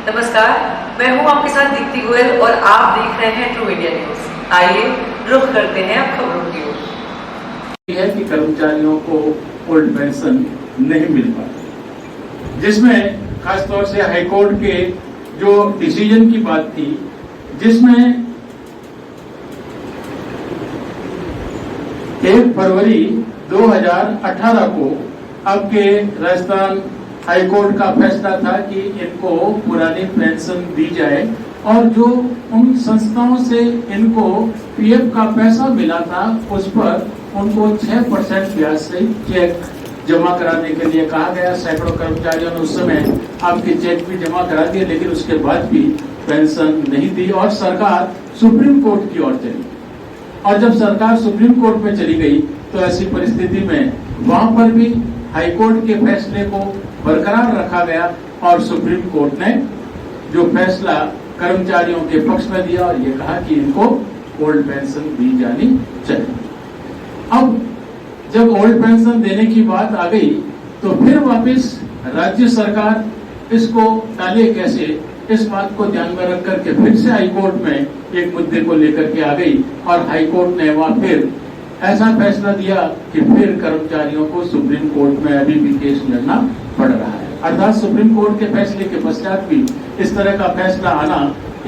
नमस्कार, मैं हूं आपके साथ दीप्ति गोयल और आप देख रहे हैं ट्रू इंडिया न्यूज। आइए रुख करते हैं अब खबरों की ओर। है कि कर्मचारियों को ओल्ड पेंशन नहीं मिल पाती, जिसमें खासतौर से हाईकोर्ट के जो डिसीजन की बात थी, जिसमें 1 फरवरी 2018 को आपके राजस्थान हाईकोर्ट का फैसला था कि इनको पुरानी पेंशन दी जाए और जो उन संस्थाओं से इनको पीएफ का पैसा मिला था उस पर उनको 6% ब्याज से चेक जमा कराने के लिए कहा गया। सैकड़ों कर्मचारियों ने उस समय आपके चेक भी जमा करा दिए, लेकिन उसके बाद भी पेंशन नहीं दी और सरकार सुप्रीम कोर्ट की ओर चली। और जब सरकार सुप्रीम कोर्ट में चली गई तो ऐसी परिस्थिति में वहां पर भी हाईकोर्ट के फैसले को बरकरार रखा गया और सुप्रीम कोर्ट ने जो फैसला कर्मचारियों के पक्ष में दिया और ये कहा कि इनको ओल्ड पेंशन दी जानी चाहिए। अब जब ओल्ड पेंशन देने की बात आ गई तो फिर वापस राज्य सरकार इसको टाले कैसे, इस बात को ध्यान में रख करके फिर से हाईकोर्ट में एक मुद्दे को लेकर के आ गई और हाईकोर्ट ने वहां फिर ऐसा फैसला दिया कि फिर कर्मचारियों को सुप्रीम कोर्ट में अभी भी केस लड़ना पड़ रहा है। अर्थात सुप्रीम कोर्ट के फैसले के पश्चात भी इस तरह का फैसला आना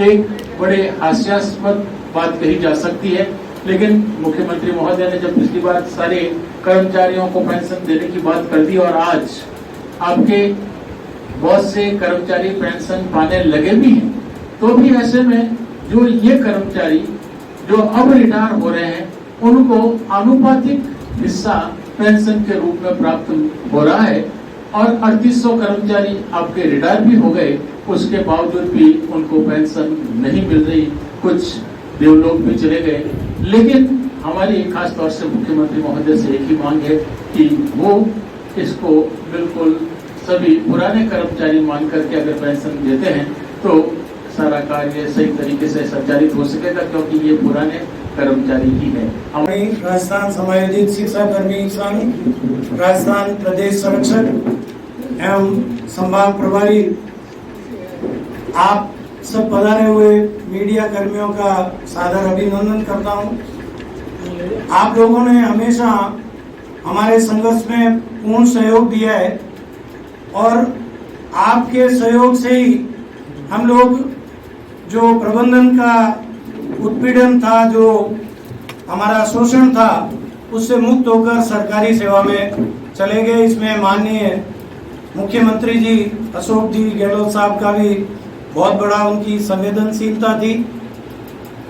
एक बड़े हास्यास्पद बात कही जा सकती है। लेकिन मुख्यमंत्री महोदय ने जब पिछली बार सारे कर्मचारियों को पेंशन देने की बात कर दी और आज आपके बहुत से कर्मचारी पेंशन पाने लगे भी हैं, तो भी ऐसे में जो ये कर्मचारी जो अब रिटायर हो रहे हैं उनको आनुपातिक हिस्सा पेंशन के रूप में प्राप्त हो रहा है और 3800 कर्मचारी आपके रिटायर भी हो गए, उसके बावजूद भी उनको पेंशन नहीं मिल रही। कुछ देवलोक भी चले गए। लेकिन हमारी खास तौर से मुख्यमंत्री महोदय से एक ही मांग है कि वो इसको बिल्कुल सभी पुराने कर्मचारी मान करके अगर पेंशन देते हैं तो सारा कार्य सही तरीके से संचालित हो सकेगा, क्योंकि ये पुराने कर्मचारी ही है। राजस्थान समायोजित शिक्षा कर्मी संघ, राजस्थान प्रदेश संरक्षक एवं संभाग प्रभारी, आप सब पधारे हुए मीडिया कर्मियों का सादर अभिनंदन करता हूं। आप लोगों ने हमेशा हमारे संघर्ष में पूर्ण सहयोग दिया है और आपके सहयोग से ही हम लोग जो प्रबंधन का उत्पीड़न था, जो हमारा शोषण था, उससे मुक्त होकर सरकारी सेवा में चले गए। इसमें माननीय मुख्यमंत्री जी अशोक जी गहलोत साहब का भी बहुत बड़ा उनकी संवेदनशीलता थी।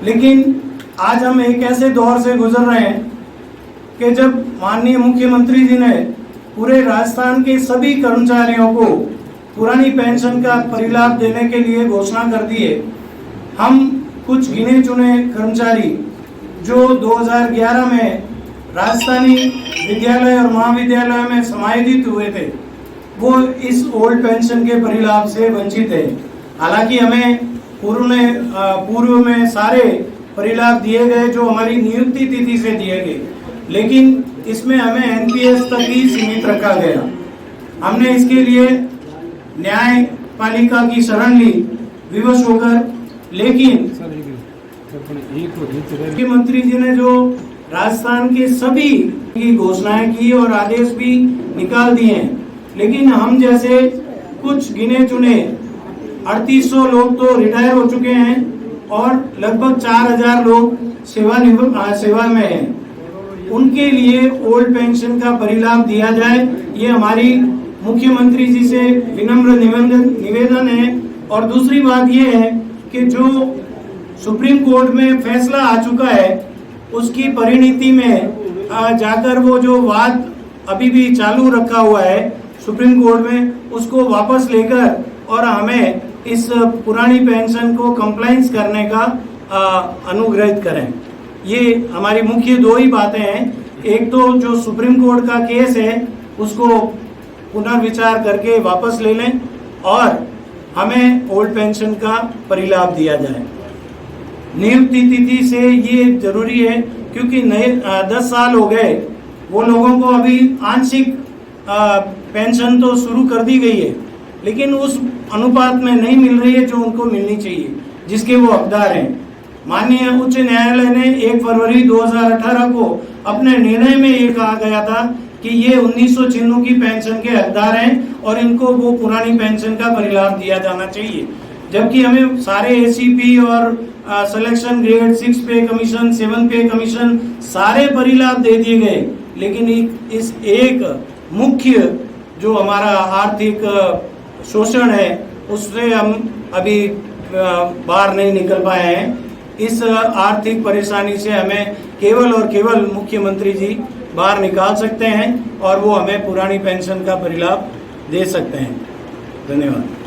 लेकिन आज हम एक ऐसे दौर से गुजर रहे हैं कि जब माननीय मुख्यमंत्री जी ने पूरे राजस्थान के सभी कर्मचारियों को पुरानी पेंशन का परिलाभ देने के लिए घोषणा कर दी है। हम कुछ गिने चुने कर्मचारी जो 2011 में राजस्थानी विद्यालय और महाविद्यालय में समायोजित हुए थे, वो इस ओल्ड पेंशन के परिलाभ से वंचित है। हालांकि हमें पूर्व में सारे परिलाभ दिए गए जो हमारी नियुक्ति तिथि से दिए गए, लेकिन इसमें हमें एनपीएस तक ही सीमित रखा गया। हमने इसके लिए न्यायपालिका की शरण ली विवश होकर, लेकिन मुख्यमंत्री जी ने जो राजस्थान के सभी की घोषणाएं की और आदेश भी निकाल दिए हैं, लेकिन हम जैसे कुछ गिने चुने 3800 लोग तो रिटायर हो चुके हैं और लगभग 4000 लोग सेवा में हैं। उनके लिए ओल्ड पेंशन का परिलाभ दिया जाए, ये हमारी मुख्यमंत्री जी से विनम्र निवेदन है। और दूसरी बात ये है कि जो सुप्रीम कोर्ट में फैसला आ चुका है उसकी परिणति में जाकर वो जो वाद अभी भी चालू रखा हुआ है सुप्रीम कोर्ट में, उसको वापस लेकर और हमें इस पुरानी पेंशन को कंप्लायंस करने का अनुग्रहित करें। ये हमारी मुख्य दो ही बातें हैं। एक तो जो सुप्रीम कोर्ट का केस है उसको पुनर्विचार करके वापस ले लें और हमें ओल्ड पेंशन का परिलाभ दिया जाए। नियुक्ति तिथि से ये जरूरी है क्योंकि नए 10 साल हो गए, वो लोगों को अभी आंशिक पेंशन तो शुरू कर दी गई है, लेकिन उस अनुपात में नहीं मिल रही है जो उनको मिलनी चाहिए, जिसके वो हकदार हैं। माननीय उच्च न्यायालय ने 1 फरवरी 2018 को अपने निर्णय में ये कहा गया था कि ये 1996 की पेंशन के हकदार हैं और इनको वो पुरानी पेंशन का परिलाभ दिया जाना चाहिए। जबकि हमें सारे एसीपी और सिलेक्शन ग्रेड 6 पे कमीशन, 7 पे कमीशन सारे परिलाभ दे दिए गए, लेकिन इस एक मुख्य जो हमारा आर्थिक शोषण है उससे हम अभी बाहर नहीं निकल पाए हैं। इस आर्थिक परेशानी से हमें केवल और केवल मुख्यमंत्री जी बाहर निकाल सकते हैं और वो हमें पुरानी पेंशन का परिलाभ दे सकते हैं। धन्यवाद।